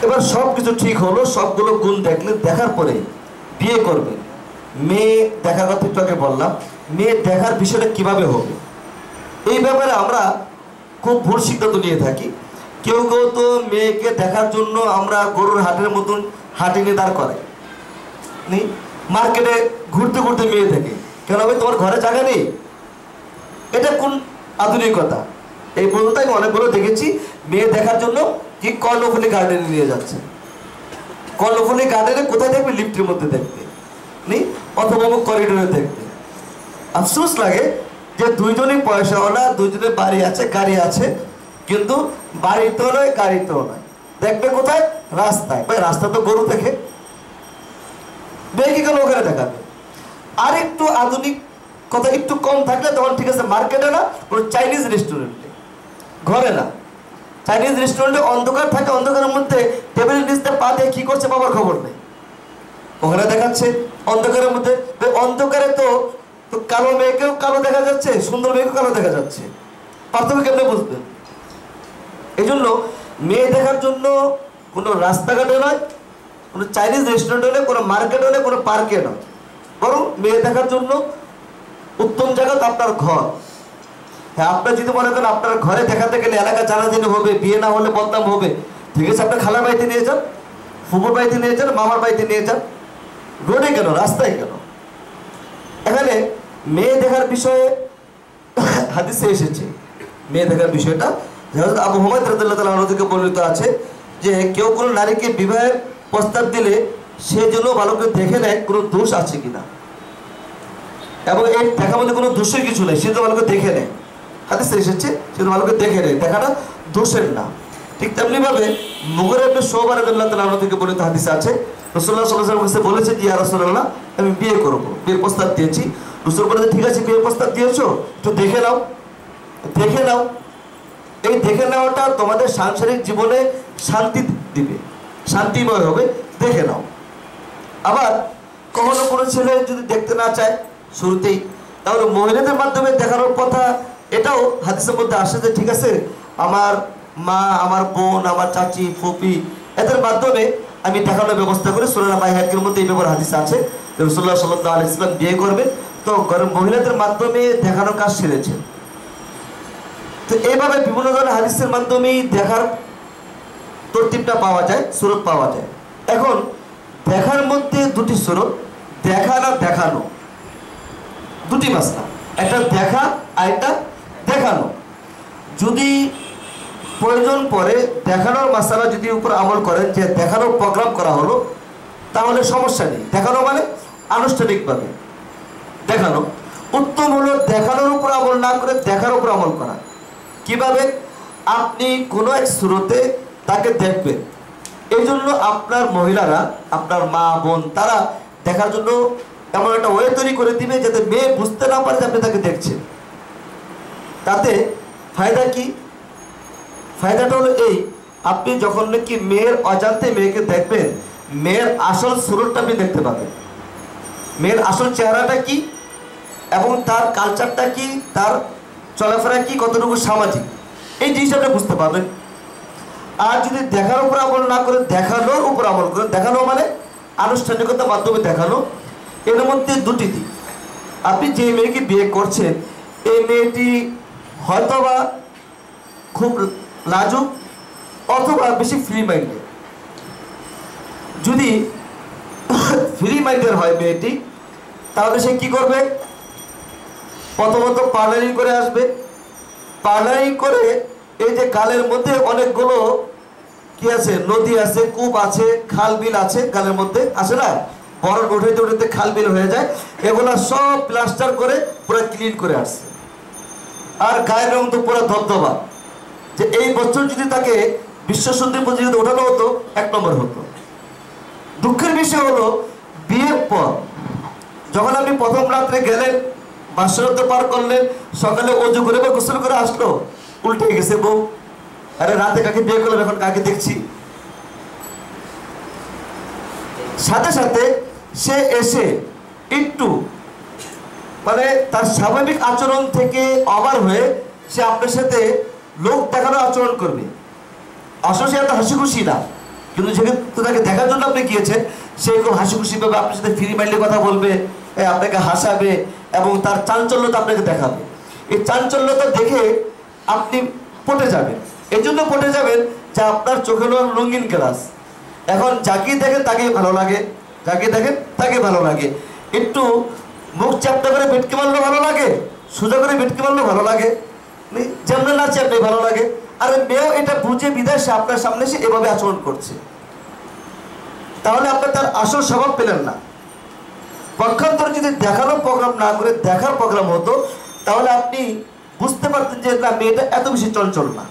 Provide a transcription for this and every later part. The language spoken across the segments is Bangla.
এবার সবকিছু ঠিক হলো, সবগুলো গুণ দেখলে, দেখার পরে বিয়ে করবে। মেয়ে দেখার কথা একটু আগে বললাম, মেয়ে দেখার বিষয়টা কিভাবে হবে এই ব্যাপারে আমরা খুব ভুল সিদ্ধান্ত নিয়ে থাকি। কেউ কেউ তো মেয়েকে দেখার জন্য আমরা গরুর হাটের মতন হাটে নিয়ে দাঁড় করাই, মার্কেটে ঘুরতে ঘুরতে মেয়ে দেখে। কেন ভাই তোমার ঘরে জায়গা নেই? এটা কোন আধুনিকতা? এই পর্যন্ত আমি অনেকগুলো দেখেছি মেয়ে দেখার জন্য কি কর্ণফুলী গার্ডেনে নিয়ে যাচ্ছে। কর্ণফুলী গার্ডেনে কোথায় দেখবে? লিফটের মধ্যে দেখবে, অথবা করিডোরে দেখবে। আফসোস লাগে যে দুইজনই পয়সাওয়ালা, দুইজনের বাড়ি আছে, গাড়ি আছে, কিন্তু বাড়িতেও নয়, গাড়িতেও নয়। দেখবে কোথায়? রাস্তায়। ভাই রাস্তা তো গরু দেখে, মেয়েকে কেন ওখানে দেখাবে? আর একটু আধুনিক কথা একটু কম থাকলে তখন ঠিক আছে, মার্কেটে না, কোনো চাইনিজ রেস্টুরেন্টে, ঘরে না। চাইনিজ রেস্টুরেন্টে অন্ধকার থাকে, অন্ধকারের মধ্যে টেবিলের নিচে পা দিয়ে কি করছে বাবার খবর নেই, ওখানে দেখাচ্ছে অন্ধকারের মধ্যে। অন্ধকারে তো কালো মেয়েকেও কালো দেখা যাচ্ছে, সুন্দর মেয়েকেও কালো দেখা যাচ্ছে, পার্থক্য কেমনে বুঝবেন? এই জন্য মেয়ে দেখার জন্য কোনো রাস্তাঘাটে নয়, কোনো চাইনিজ রেস্টুরেন্টে নয়, কোনো মার্কেটে নয়, কোনো পার্কে নয়, বরং মেয়ে দেখার জন্য উত্তম জায়গা তো আপনার ঘর। হ্যাঁ, আপনার যদি মনে করেন আপনার ঘরে দেখাতে গেলে এলাকা জানাজানি হবে, বিয়ে না হলে বদনাম হবে, ঠিক আছে, আপনার খালার বাড়িতে নিয়ে যান, ফুপুর বাড়িতে নিয়ে যান, মামার বাড়িতে নিয়ে যান, রোডে কেন, রাস্তায় কেন? এখানে মেয়ে দেখার বিষয়ে হাদিসে এসেছে, মেয়ে দেখার বিষয়টা আবু হুমায়দ রাদিয়াল্লাহু তাআলা আনহু থেকে বর্ণিত আছে যে কেউ কোনো নারীকে বিবাহের প্রস্তাব দিলে সে যেন ভালো করে দেখে নেয় কোনো দোষ আছে কিনা, এবং এই দেখার মধ্যে কোনো দোষের কিছু নেই, সে তো ভালো করে দেখে নেয়। হাদিসে এসেছে সে তো ভালো করে দেখে নেয়, দেখাটা দোষের না। ঠিক তেমনিভাবে মুগীরা ইবনে শুবা রাদিয়াল্লাহু তাআলা আনহু থেকে বর্ণিত হাদিস আছে, রাসূলুল্লাহ সাল্লাল্লাহু আলাইহি ওয়াসাল্লাম কাছে বলেছে যে ইয়া রাসূলুল্লাহ, আমি বিয়ে করব, বিয়ের প্রস্তাব দিয়েছি। রাসূল বলেছে ঠিক আছে, বিয়ের প্রস্তাব দিয়েছো, একটু দেখে নাও, দেখে নাও। এই দেখে নেওয়াটা তোমাদের সাংসারিক জীবনে শান্তি দিবে, শান্তিময় হবে, দেখে নাও। আবার কখনো কোনো ছেলে যদি দেখতে না চায় শুরুতেই, তাহলে মহিলাদের মাধ্যমে দেখানোর কথা, এটাও হাদিসের মধ্যে আসে যে ঠিক আছে, আমার মা, আমার বোন, আমার চাচি, ফুপি, এদের মাধ্যমে আমি দেখানোর ব্যবস্থা করি। সূরা বাইহাকির মধ্যে এই ব্যাপারে হাদিস আছে, রাসূলুল্লাহ সাল্লাল্লাহু আলাইহি ওয়াসাল্লাম বিয়ে করবে তো ঘরের মহিলাদের মাধ্যমে দেখানোর কাজ সেরেছে। তো এইভাবে বিভিন্ন ধরনের হাদিসের মাধ্যমেই দেখার তরতিবটা পাওয়া যায়, সুরত পাওয়া যায়। এখন দেখার মধ্যে দুটি সুরত, দেখা না দেখানো, দুটি মাসলা, একটা দেখা আর একটা দেখানো। যদি প্রয়োজন পড়ে দেখানোর মাসালা যদি উপর আমল করেন, যে দেখানোর প্রোগ্রাম করা হলো, তাহলে সমস্যা নেই। দেখানো মানে আনুষ্ঠানিকভাবে দেখানো। উত্তম হলো দেখানোর উপর আমল না করে দেখার উপর আমল করা। কিভাবে? আপনি কোনো এক সুরতে তাকে দেখবেন, এই জন্য আপনার মহিলারা, আপনার মা বোন, তারা দেখার জন্য এমন একটা ওয়ে তৈরি করে দিবে যাতে মেয়ে বুঝতে না পারে যে আপনি তাকে দেখছেন। তাতে ফায়দা কি? ফায়দাটা হলো এই, আপনি যখন নাকি মেয়ের অজান্তে মেয়েকে দেখবেন, মেয়ের আসল সুরতটা আপনি দেখতে পাবেন, মেয়ের আসল চেহারাটা কি এবং তার কালচারটা কি, তার চলাফেরা কি, কতটুকু সামাজিক, এই জিনিসটা আপনি বুঝতে পারবেন। আর যদি দেখার উপর আমল না করে দেখানোর উপর আমল করেন, দেখানো মানে আনুষ্ঠানিকতার মাধ্যমে দেখানো, এর মধ্যে দুটি দিক। আপনি যে মেয়েকে বিয়ে করছেন, এই মেয়েটি হয়তোবা খুব লাজুক অথবা বেশি ফ্রি মাইন্ডেড। যদি ফ্রি মাইন্ডের হয় মেয়েটি, তাহলে সে কি করবে? প্রথমত পার্লারিং করে আসবে। পার্লারিং করে এই যে গালের মধ্যে অনেকগুলো কি আছে, নদী আছে, কূপ আছে, খাল বিল আছে, গালের মধ্যে আসে না, বরফ উঠাইতে উঠাইতে খাল বিল হয়ে যায়, এগুলো সব প্লাস্টার করে পুরো ক্লিন করে আসছে। আর গায়ের রং তো পুরো ধবধবা, যে এই বছর যদি তাকে বিশ্ব সুন্দরী পর্যন্ত ওঠানো হতো, 1 নম্বর হতো। দুঃখের বিষয় হলো বিয়ের পর যখন আপনি প্রথম রাত্রে গেলেন, বাসরাত পার করলেন, সকালে ওযু করে বা গোসল করে আসলো, উল্টে গেছে বউ, আরে রাতে কাকে বিয়ে করলাম, এখন কাকে দেখছি। সাথে সাথে সে এসে একটু মানে তার স্বাভাবিক আচরণ থেকে অবার হয়ে সে আপনার সাথে লোক দেখানোর আচরণ করবে। আসলে সে এত হাসি খুশি না, কিন্তু যেহেতু তাকে দেখার জন্য আপনি গিয়েছেন, সে খুব হাসি খুশি ভাবে আপনার সাথে ফ্রি মাইন্ডে কথা বলবে, আপনাকে হাসাবে এবং তার চাঞ্চল্যতা আপনাকে দেখাবে। এই চাঞ্চল্যতা দেখে আপনি পটে যাবেন। এই জন্য পটে যাবেন যে আপনার চোখে রঙিন গ্লাস। এখন যাকে দেখেন তাকে ভালো লাগে, যাকে দেখেন তাকে ভালো লাগে। একটু মুখ চাপটা করে ভেটকে মারলেও ভালো লাগে, সোজা করে ভেটকে মারলেও ভালো লাগে, যেমন নাচে আপনি ভালো লাগে। আর মেয়েও এটা বুঝে বিদায় সে আপনার সামনে এসে এভাবে আচরণ করছে, তাহলে আপনি তার আসল স্বভাব পেলেন না। পক্ষান্তরে যদি দেখানোর প্রোগ্রাম না করে দেখার প্রোগ্রাম হতো, তাহলে আপনি বুঝতে পারতেন যে না, মেয়েটা এত বেশি চঞ্চল না,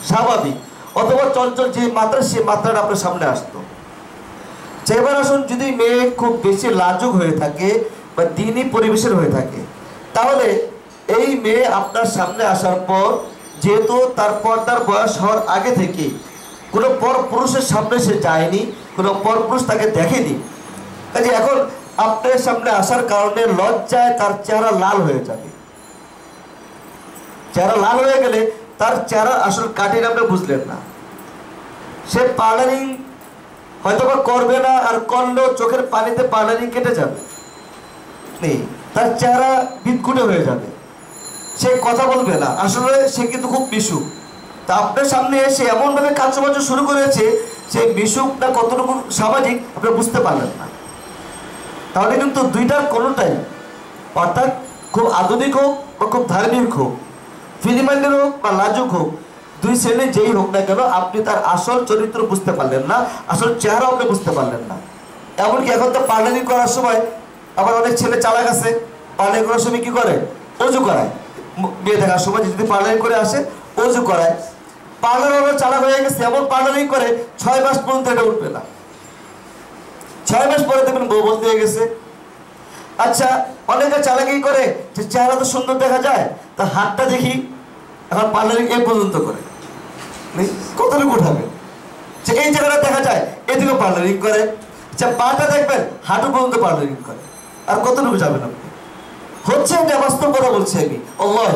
স্বাভাবিক, অথবা চঞ্চল যে মাত্রা, সে মাত্রাটা আপনার সামনে আসতো। এবার আসুন, যদি মেয়ে খুব বেশি লাজুক হয়ে থাকে বা দিনই পরিবেশের হয়ে থাকে, তাহলে এই মেয়ে আপনার সামনে আসার পর, যেহেতু তার পর্দার বয়স হওয়ার আগে থেকে কোনো পর পুরুষের সামনে সে যায়নি, কোনো পর পুরুষ তাকে দেখেনি, কাজে এখন আপনার সামনে আসার কারণে লজ্জায় তার চেহারা লাল হয়ে যাবে। চেহারা লাল হয়ে গেলে তার চেহারা আসল কাটিং আপনি বুঝলেন না। সে পার্লারিং হয়তোবা করবে না, আর করলেও চোখের পানিতে পার্লারিং কেটে যাবে, তার চেহারা বিদঘুটে হয়ে যাবে, সে কথা বলবে না। আসলে সে কিন্তু খুব মিশুক। তা আপনার সামনে এসে এমনভাবে কাজবাজ শুরু করেছে, সে মিশুক না কতটুকু সামাজিক আপনি বুঝতে পারলেন না। তাহলে কিন্তু দুইটার কোনোটাই, অর্থাৎ খুব আধুনিক হোক বা খুব ধার্মিক হোক, ফিলিমাইন্ডের হোক বা লাজুক হোক, দুই শ্রেণী যেই হোক না কেন, আপনি তার আসল চরিত্র বুঝতে পারলেন না, আসল চেহারা আপনি বুঝতে পারলেন না। এমনকি এখন তো পার্লারিং করার সময় আবার অনেক ছেলে চালাক আছে, পার্লারিং করার সময় কি করে, অজু করায়। বিয়ে দেখার সময় যদি পার্লারিং করে আসে, অজু করায়। পার্লার চালাক হয়ে গেছে, এমন পার্লারিং করে 6 মাস পর্যন্ত এটা উঠবে না। 6 মাস পরে দেখবেন বউ বলতে হয়ে গেছে। আচ্ছা, অনেকে চালাকি করে যে চেহারা তো সুন্দর দেখা যায়, তা হাতটা দেখি, এখন পার্লারিং এই পর্যন্ত করে, কতটুকু উঠাবে, যে এই জায়গাটা দেখা যায়, এদিকে পার্লারিং করে। আচ্ছা, পাটা দেখবেন হাঁটু পর্যন্ত পার্লারিং করে, আর কতটুকু যাবেন আপনি? হচ্ছে এটা বাস্তব কথা বলছি আমি, আল্লাহ।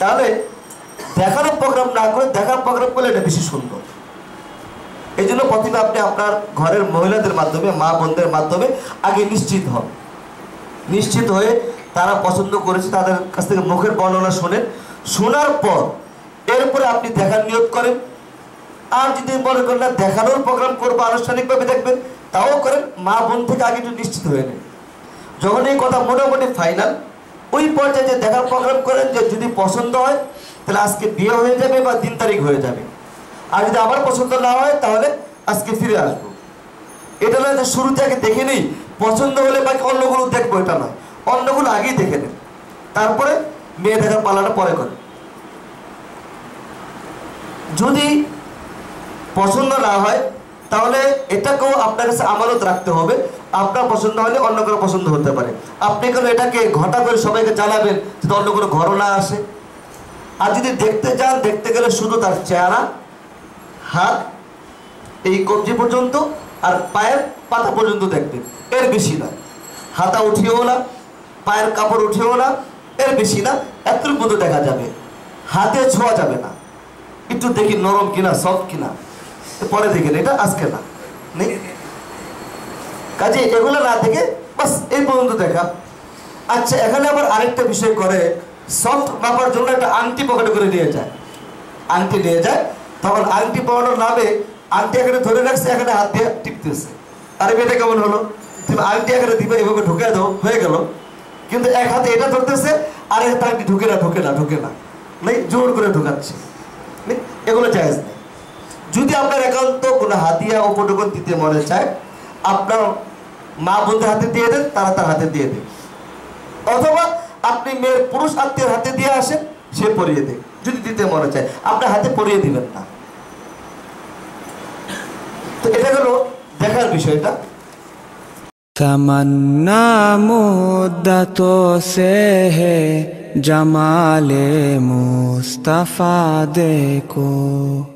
তাহলে দেখানোর প্রোগ্রাম না করে দেখার প্রোগ্রাম করলে এটা বেশি সুন্দর। এই জন্য প্রথমে আপনি আপনার ঘরের মহিলাদের মাধ্যমে, মা বোনদের মাধ্যমে আগে নিশ্চিত হন। নিশ্চিত হয়ে তারা পছন্দ করেছে, তাদের কাছ থেকে মুখের বর্ণনা শোনেন। শোনার পর এরপরে আপনি দেখার নিয়ত করেন। আর যদি মনে করেন না দেখানোর প্রোগ্রাম করবো, আনুষ্ঠানিকভাবে দেখবেন, তাও করেন। মা বোন থেকে আগে একটু নিশ্চিত হয়ে নেন। যখন এই কথা মোটামুটি ফাইনাল, ওই পর্যায়ে যে দেখার প্রোগ্রাম করেন, যে যদি পছন্দ হয় তাহলে আজকে বিয়ে হয়ে যাবে বা 3 তারিখ হয়ে যাবে। আর যদি আবার পছন্দ না হয় তাহলে আজকে ফিরে আসবো। এটা নয় যে শুরু থেকে দেখে নিই, পছন্দ হলে বাকি অন্যগুলো দেখবো, এটা নয়। অন্যগুলো আগেই দেখে নেন, তারপরে মেয়ে দেখার পালাটা পরে করে। যদি পছন্দ না হয় তাহলে এটাকেও আপনার কাছে আমানত রাখতে হবে। আপনার পছন্দ হলে অন্য কোনো পছন্দ হতে পারে। আপনি কেন এটাকে ঘটা করে সবাইকে জানাবেন যাতে অন্য কোনো ঘরও না আসে। আর যদি দেখতে চান, দেখতে গেলে শুধু তার চেহারা, হাত, এই কবজি পর্যন্ত আর পায়ের পাতা পর্যন্ত দেখবেন, এর বেশি না। হাতা উঠিয়েও না, পায়ের কাপড় উঠিয়েও না, এর বেশি না। এতটুকু পর্যন্ত দেখা যাবে, হাতে ছোঁয়া যাবে না। একটু দেখি নরম কিনা, সফট কিনা, পরে দেখেন, এটা আজকে না। কাজে এগুলো না দেখে বাস এই পর্যন্ত দেখা। আচ্ছা, এখানে আবার আরেকটা বিষয় করে, সফট মাপার জন্য একটা আংটি পকেটে করে নিয়ে যায়। আংটি নিয়ে যায়, তখন আংটি পাওয়ানোর নামে আংটি এখানে ধরে রাখছে, এখানে হাত দিয়ে টিপতেছে। আরে এটা কেমন হলো? তুমি আংটি এখানে দিবে, এভাবে ঢুকে দাও, হয়ে গেল। কিন্তু এক হাতে এটা ধরতেছে, আর এক হাতে আংটি ঢুকে না, ঢুকে না, ঢুকে না, নেই, জোর করে ঢুকাচ্ছে। এগুলো জায়েজ নেই। যদি আপনার একান্ত কোনো হাতিয়া উপটোকন দিতে মনে চায়, আপনার মা বোনদের হাতে দিয়ে দেন, তারা তার হাতে দিয়ে দেন। অথবা আপনি মেয়ের পুরুষ আত্মীয়ের হাতে দিয়ে আসেন, সে পরিয়ে দেন। যদি দিতে মনে চায়, আপনার হাতে পরিয়ে দিবেন না। তো এটা হলো দেখার বিষয়টা। तमन्ना मुद्दतों से है जमाले मुस्तफा देखो।